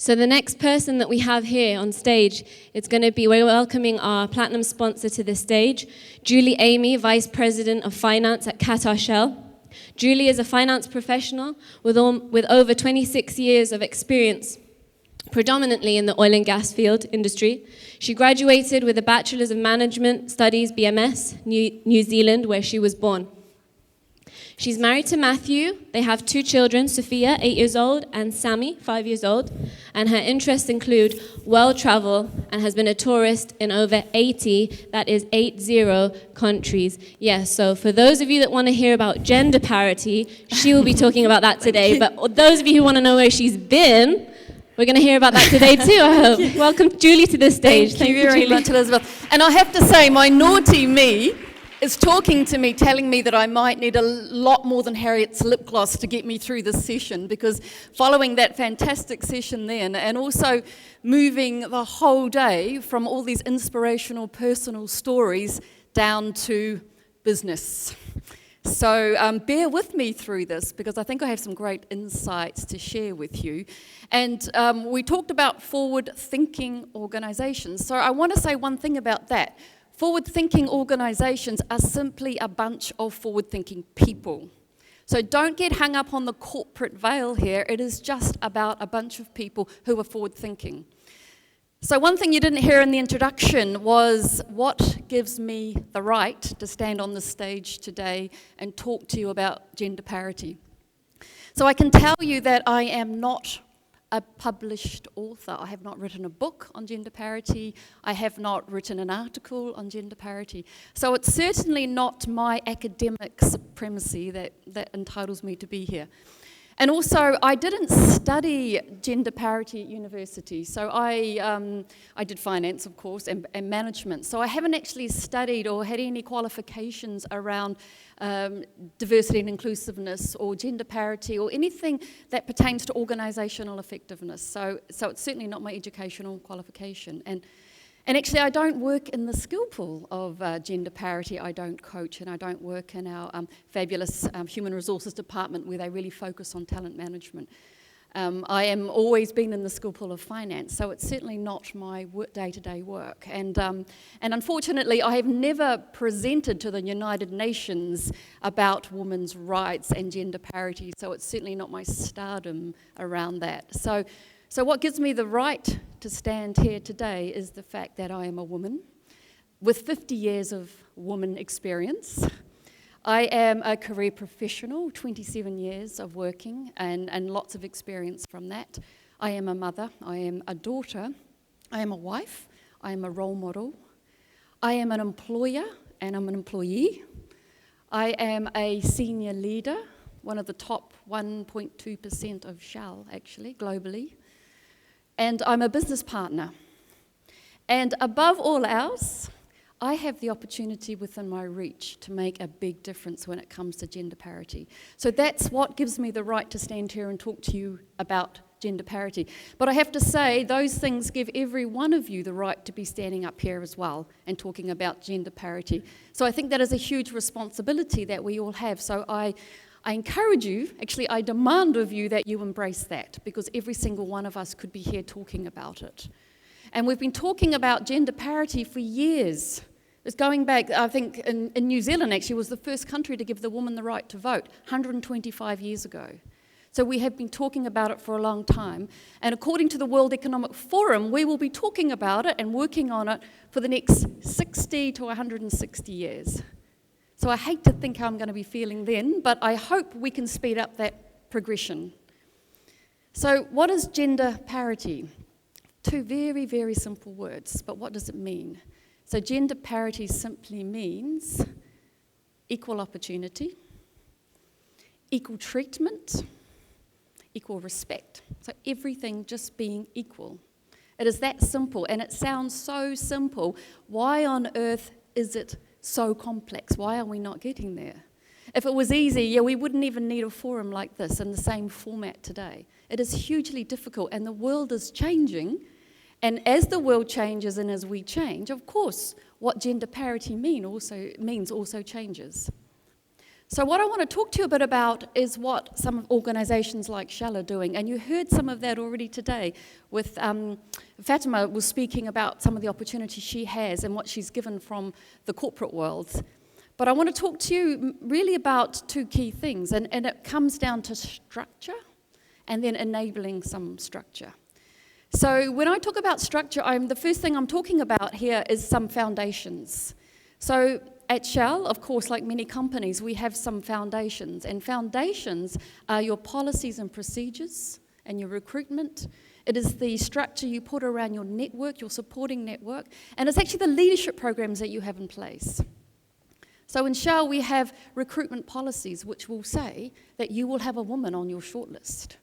So the next person that we have here on stage, we're welcoming our platinum sponsor to the stage, Julie Amey, Vice President of Finance at Qatar Shell. Julie is a finance professional with over 26 years of experience, predominantly in the oil and gas field industry. She graduated with a Bachelor's of Management Studies, BMS, New Zealand, where she was born. She's married to Matthew. They have 2 children, Sophia, 8 years old, and Sammy, 5 years old. And her interests include world travel and has been a tourist in over 80, that is 80 countries. Yes, so for those of you that want to hear about gender parity, she will be talking about that today. But those of you who want to know where she's been, we're going to hear about that today too, I hope. Welcome Julie to the stage. Thank you very much, Elizabeth. And I have to say, my naughty me is talking to me, telling me that I might need a lot more than Harriet's lip gloss to get me through this session, because following that fantastic session then, and also moving the whole day from all these inspirational personal stories down to business. So bear with me through this, because I think I have some great insights to share with you. And we talked about forward-thinking organisations. So I want to say one thing about that. Forward-thinking organisations are simply a bunch of forward-thinking people. So don't get hung up on the corporate veil here. It is just about a bunch of people who are forward-thinking. So one thing you didn't hear in the introduction was what gives me the right to stand on the stage today and talk to you about gender parity. So I can tell you that I am not a published author. I have not written a book on gender parity. I have not written an article on gender parity. So it's certainly not my academic supremacy that entitles me to be here. And also, I didn't study gender parity at university. So I did finance, of course, and management. So I haven't actually studied or had any qualifications around diversity and inclusiveness or gender parity or anything that pertains to organisational effectiveness. So it's certainly not my educational qualification. And actually, I don't work in the skill pool of gender parity. I don't coach, and I don't work in our fabulous human resources department where they really focus on talent management. I am always been in the skill pool of finance, so it's certainly not my day-to-day work. And unfortunately, I have never presented to the United Nations about women's rights and gender parity, so it's certainly not my stardom around that. So what gives me the right to stand here today is the fact that I am a woman with 50 years of woman experience. I am a career professional, 27 years of working and lots of experience from that. I am a mother, I am a daughter, I am a wife, I am a role model, I am an employer and I'm an employee. I am a senior leader, one of the top 1.2% of Shell actually, globally. And I'm a business partner. And above all else, I have the opportunity within my reach to make a big difference when it comes to gender parity. So that's what gives me the right to stand here and talk to you about gender parity. But I have to say, those things give every one of you the right to be standing up here as well and talking about gender parity. So I think that is a huge responsibility that we all have. So I encourage you, actually I demand of you that you embrace that, because every single one of us could be here talking about it. And we've been talking about gender parity for years. It's going back, I think in New Zealand actually was the first country to give the woman the right to vote, 125 years ago. So we have been talking about it for a long time. And according to the World Economic Forum, we will be talking about it and working on it for the next 60 to 160 years. So I hate to think how I'm going to be feeling then, but I hope we can speed up that progression. So what is gender parity? 2 very, very simple words, but what does it mean? So gender parity simply means equal opportunity, equal treatment, equal respect. So everything just being equal. It is that simple, and it sounds so simple. Why on earth is it so complex? Why are we not getting there? If it was easy, we wouldn't even need a forum like this in the same format today. It is hugely difficult, and the world is changing. And as the world changes and as we change, of course, what gender parity means also changes. So what I want to talk to you a bit about is what some organisations like Shell are doing. And you heard some of that already today with Fatima was speaking about some of the opportunities she has and what she's given from the corporate world. But I want to talk to you really about two key things. And it comes down to structure and then enabling some structure. So when I talk about structure, the first thing I'm talking about here is some foundations. So at Shell, of course, like many companies, we have some foundations. And foundations are your policies and procedures and your recruitment. It is the structure you put around your network, your supporting network. And it's actually the leadership programs that you have in place. So in Shell, we have recruitment policies which will say that you will have a woman on your shortlist.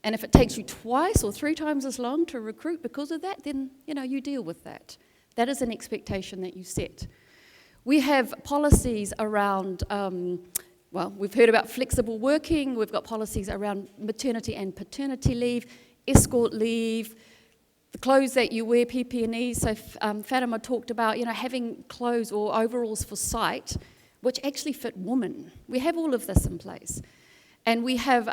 And if it takes you twice or 3 times as long to recruit because of that, then you deal with that. That is an expectation that you set. We have policies around, we've heard about flexible working. We've got policies around maternity and paternity leave, escort leave, the clothes that you wear, PPE. So Fatima talked about, having clothes or overalls for site, which actually fit women. We have all of this in place. And we have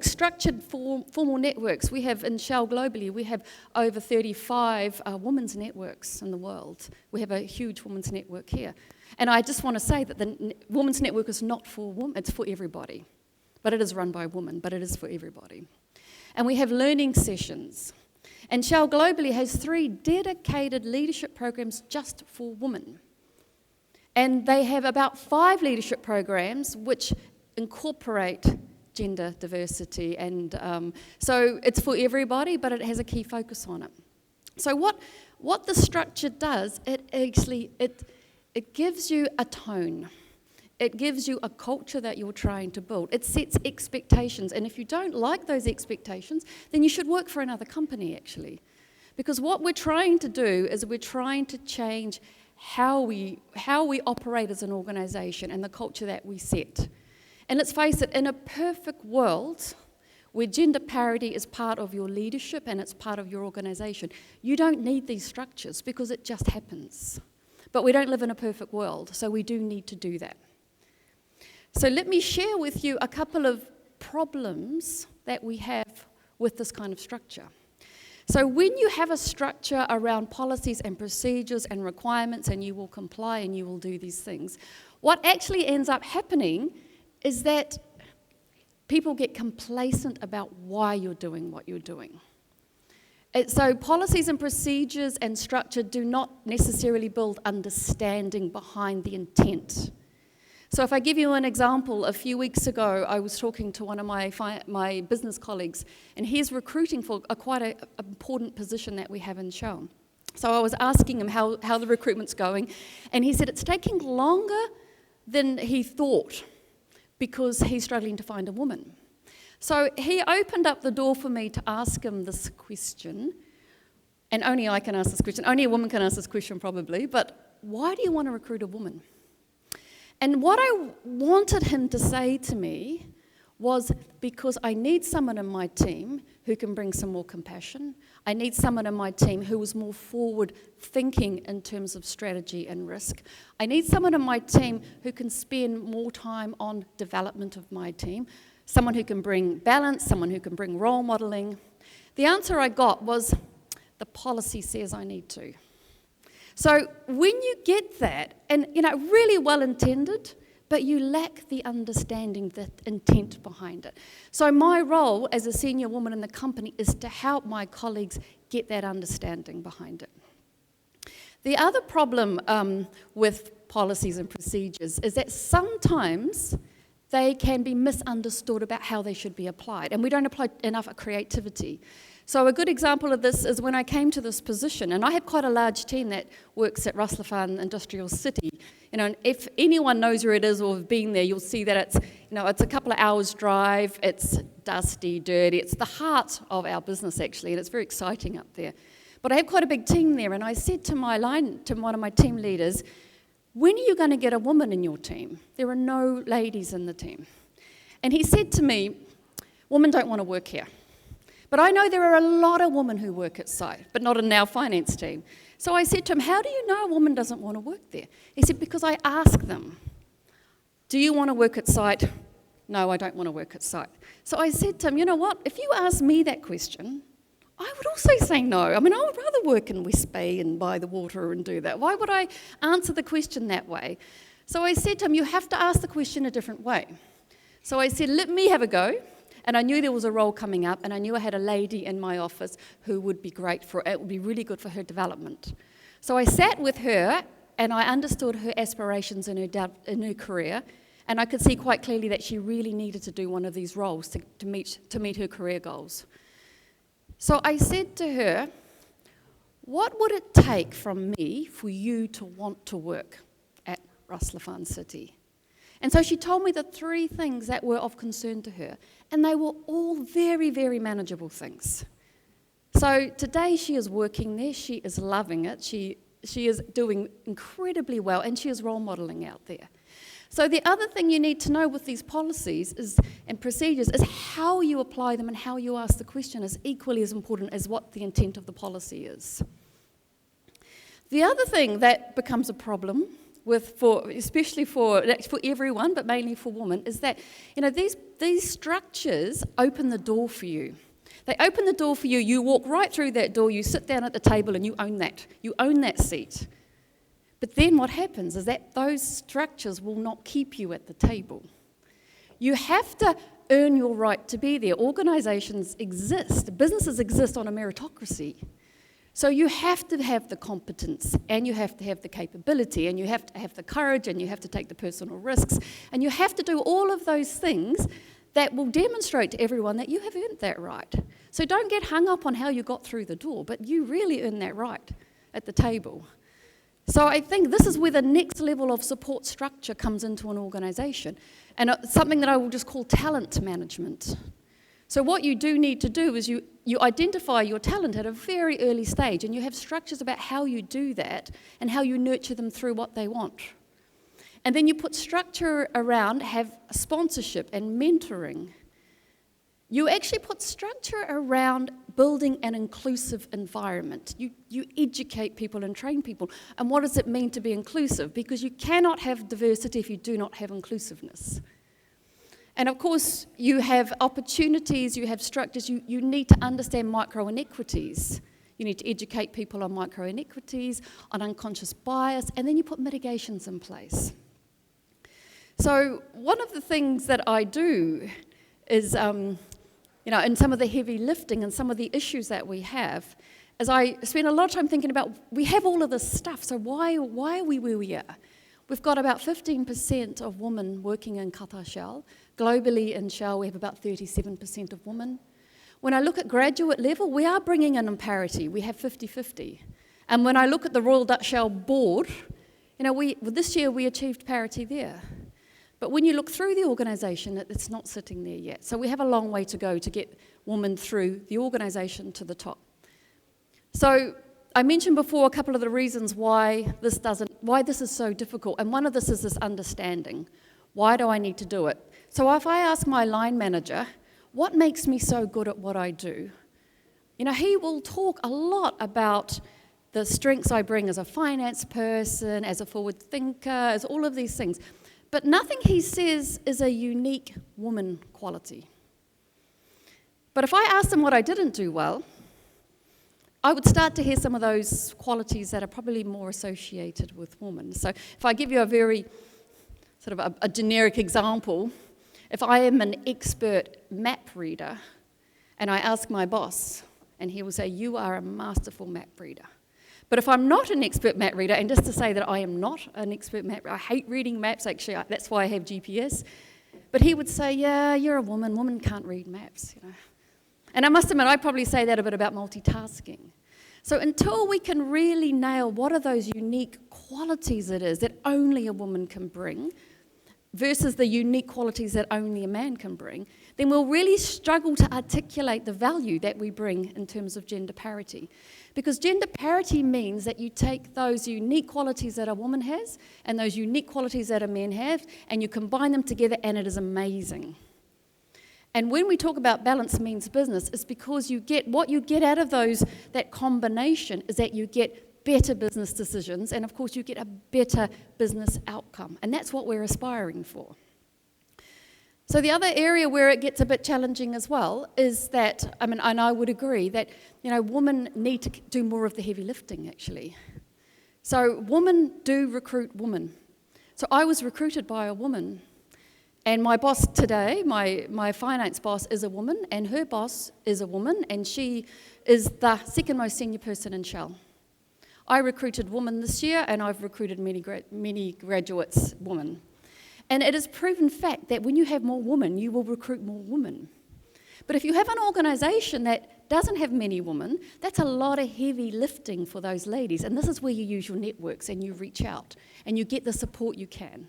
structured formal networks. We have in Shell globally, we have over 35 women's networks in the world. We have a huge women's network here. And I just want to say that the women's network is not for women, it's for everybody. But it is run by women, but it is for everybody. And we have learning sessions. And Shell globally has 3 dedicated leadership programs just for women. And they have about 5 leadership programs which incorporate gender diversity, and so it's for everybody, but it has a key focus on it. So what the structure does, it gives you a tone. It gives you a culture that you're trying to build. It sets expectations, and if you don't like those expectations, then you should work for another company, actually. Because what we're trying to do is we're trying to change how we operate as an organisation and the culture that we set. And let's face it, in a perfect world where gender parity is part of your leadership and it's part of your organisation, you don't need these structures because it just happens. But we don't live in a perfect world, so we do need to do that. So let me share with you a couple of problems that we have with this kind of structure. So when you have a structure around policies and procedures and requirements and you will comply and you will do these things, what actually ends up happening is that people get complacent about why you're doing what you're doing. So policies and procedures and structure do not necessarily build understanding behind the intent. So if I give you an example, a few weeks ago I was talking to one of my business colleagues, and he's recruiting for quite an important position that we have in Shell. So I was asking him how the recruitment's going, and he said it's taking longer than he thought, because he's struggling to find a woman. So he opened up the door for me to ask him this question, and only I can ask this question, only a woman can ask this question probably, but why do you want to recruit a woman? And what I wanted him to say to me was, because I need someone in my team who can bring some more compassion. I need someone in my team who is more forward thinking in terms of strategy and risk. I need someone in my team who can spend more time on development of my team, someone who can bring balance, someone who can bring role modeling. The answer I got was, the policy says I need to. So when you get that, and really well intended, but you lack the understanding, the intent behind it. So my role as a senior woman in the company is to help my colleagues get that understanding behind it. The other problem with policies and procedures is that sometimes they can be misunderstood about how they should be applied, and we don't apply enough creativity. So a good example of this is when I came to this position, and I have quite a large team that works at Ras Laffan Industrial City. And if anyone knows where it is or have been there, you'll see that it's a couple of hours drive, it's dusty, dirty, it's the heart of our business actually, and it's very exciting up there. But I have quite a big team there, and I said to one of my team leaders, when are you going to get a woman in your team? There are no ladies in the team. And he said to me, women don't want to work here. But I know there are a lot of women who work at site, but not in our finance team. So I said to him, how do you know a woman doesn't want to work there? He said, because I ask them, Do you want to work at site? No, I don't want to work at site. So I said to him, you know what, if you ask me that question, I would also say no. I mean, I would rather work in West Bay and by the water and do that. Why would I answer the question that way? So I said to him, you have to ask the question a different way. So I said, let me have a go. And I knew there was a role coming up, and I knew I had a lady in my office who would be great for it. It would be really good for her development. So I sat with her, and I understood her aspirations in her career, and I could see quite clearly that she really needed to do one of these roles to meet her career goals. So I said to her, what would it take from me for you to want to work at Ruslafan City? And so she told me the 3 things that were of concern to her, and they were all very, very manageable things. So today she is working there, she is loving it, she is doing incredibly well, and she is role modelling out there. So the other thing you need to know with these policies and procedures is how you apply them and how you ask the question is equally as important as what the intent of the policy is. The other thing that becomes a problem especially for everyone, but mainly for women, is that these structures open the door for you. They open the door for you. You walk right through that door. You sit down at the table, and you own that. You own that seat. But then what happens is that those structures will not keep you at the table. You have to earn your right to be there. Organisations exist. Businesses exist on a meritocracy. So you have to have the competence, and you have to have the capability, and you have to have the courage, and you have to take the personal risks, and you have to do all of those things that will demonstrate to everyone that you have earned that right. So don't get hung up on how you got through the door, but you really earn that right at the table. So I think this is where the next level of support structure comes into an organisation, and it's something that I will just call talent management. So what you do need to do is you identify your talent at a very early stage, and you have structures about how you do that and how you nurture them through what they want. And then you put structure around, have sponsorship and mentoring. You actually put structure around building an inclusive environment. You educate people and train people. And what does it mean to be inclusive? Because you cannot have diversity if you do not have inclusiveness. And of course, you have opportunities, you have structures, you need to understand micro-inequities. You need to educate people on micro-inequities, on unconscious bias, and then you put mitigations in place. So one of the things that I do is, in some of the heavy lifting and some of the issues that we have, is I spend a lot of time thinking about, we have all of this stuff, so why are we where we are? We've got about 15% of women working in Qatar Shell. Globally in Shell, we have about 37% of women. When I look at graduate level, we are bringing in parity. We have 50-50. And when I look at the Royal Dutch Shell board, this year we achieved parity there. But when you look through the organisation, it's not sitting there yet. So we have a long way to go to get women through the organisation to the top. So I mentioned before a couple of the reasons why this is so difficult, and one of this is this understanding. Why do I need to do it? So if I ask my line manager, what makes me so good at what I do? He will talk a lot about the strengths I bring as a finance person, as a forward thinker, as all of these things. But nothing he says is a unique woman quality. But if I asked him what I didn't do well, I would start to hear some of those qualities that are probably more associated with women. So if I give you a very sort of a generic example, if I am an expert map reader and I ask my boss, and he will say, you are a masterful map reader. But if I'm not an expert map reader, and just to say that I am not an expert map reader, I hate reading maps, actually, that's why I have GPS. But he would say, yeah, you're a woman, women can't read maps, And I must admit, I probably say that a bit about multitasking. So until we can really nail what are those unique qualities it is that only a woman can bring versus the unique qualities that only a man can bring, then we'll really struggle to articulate the value that we bring in terms of gender parity. Because gender parity means that you take those unique qualities that a woman has and those unique qualities that a man have, and you combine them together, and it is amazing. And when we talk about balance means business, it's because what you get out of that combination is that you get better business decisions, and of course you get a better business outcome. And that's what we're aspiring for. So the other area where it gets a bit challenging as well is that, and I would agree that, women need to do more of the heavy lifting, actually. So women do recruit women. So I was recruited by a woman, and my boss today, my finance boss, is a woman, and her boss is a woman, and she is the second most senior person in Shell. I recruited women this year, and I've recruited many graduates women. And it is proven fact that when you have more women, you will recruit more women. But if you have an organisation that doesn't have many women, that's a lot of heavy lifting for those ladies. And this is where you use your networks and you reach out and you get the support you can.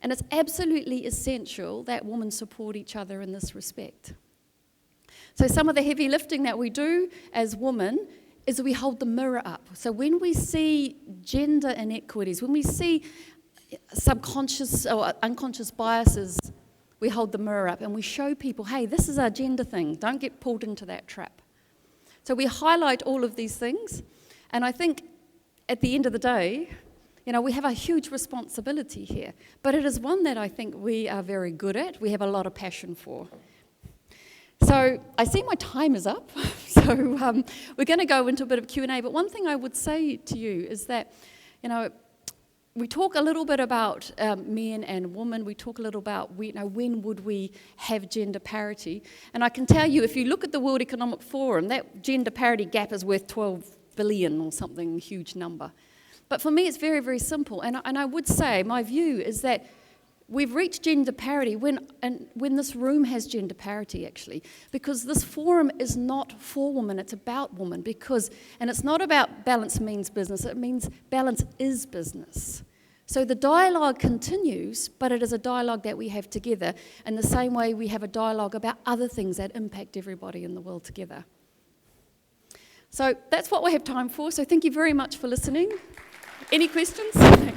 And it's absolutely essential that women support each other in this respect. So some of the heavy lifting that we do as women is we hold the mirror up. So when we see gender inequities, when we see subconscious or unconscious biases, we hold the mirror up and we show people, hey, this is our gender thing. Don't get pulled into that trap. So we highlight all of these things. And I think at the end of the day, we have a huge responsibility here. But it is one that I think we are very good at. We have a lot of passion for. So I see my time is up. So we're going to go into a bit of Q&A. But one thing I would say to you is that, we talk a little bit about men and women. We talk a little about when would we have gender parity. And I can tell you, if you look at the World Economic Forum, that gender parity gap is worth 12 billion or something, huge number. But for me, it's very, very simple. And I would say, my view is that we've reached gender parity when this room has gender parity, actually, because this forum is not for women, it's about women, and it's not about balance means business, it means balance is business. So the dialogue continues, but it is a dialogue that we have together, in the same way we have a dialogue about other things that impact everybody in the world together. So that's what we have time for, so thank you very much for listening. Any questions?